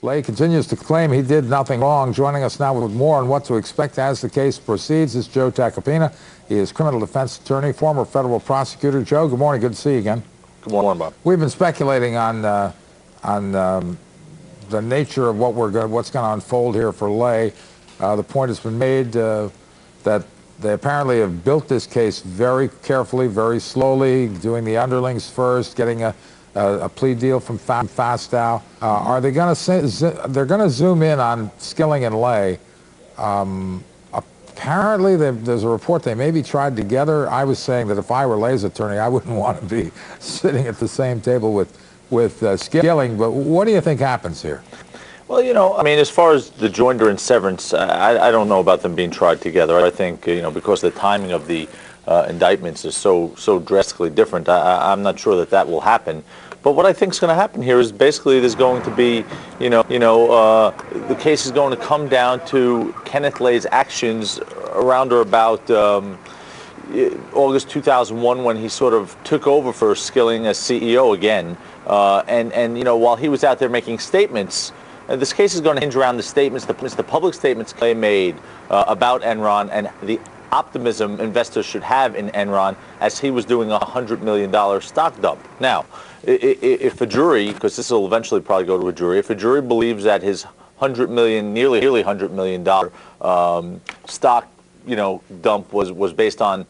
Lay continues to claim he did nothing wrong. Joining us now with more on what to expect as the case proceeds is Joe Tacopina. He is criminal defense attorney, former federal prosecutor. Joe, good morning. Good to see you again. Good morning, Bob. We've been speculating on the nature of what's going to unfold here for Lay. The point has been made that they apparently have built this case very carefully, very slowly, doing the underlings first, getting a plea deal from Fastow. Are they going to say they're going to zoom in on Skilling and Lay? Apparently, there's a report they maybe tried together. I was saying that if I were Lay's attorney, I wouldn't want to be sitting at the same table with Skilling. But what do you think happens here? Well, you know, I mean, as far as the joinder and severance, I don't know about them being tried together. I think, you know, because the timing of the indictments is so drastically different, I'm not sure that will happen. But what I think is going to happen here is basically there's going to be, the case is going to come down to Kenneth Lay's actions around or about August 2001 when he sort of took over for Skilling as CEO again. And you know, while he was out there making statements, this case is going to hinge around the statements, the public statements Clay made about Enron and the optimism investors should have in Enron as he was doing a $100 million stock dump. Now, if a jury, because this will eventually probably go to a jury, if a jury believes that his nearly $100 million stock, dump was based on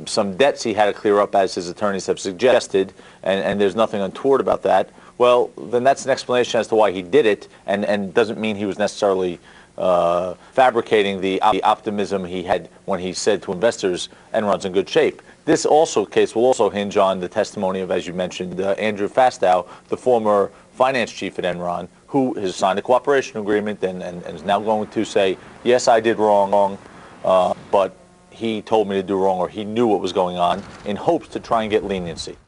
some debts he had to clear up, as his attorneys have suggested, and there's nothing untoward about that, well, then that's an explanation as to why he did it, and doesn't mean he was necessarily fabricating the optimism he had when he said to investors, Enron's in good shape. This case will also hinge on the testimony of, as you mentioned, Andrew Fastow, the former finance chief at Enron, who has signed a cooperation agreement and is now going to say, yes, I did wrong, but he told me to do wrong, or he knew what was going on, in hopes to try and get leniency.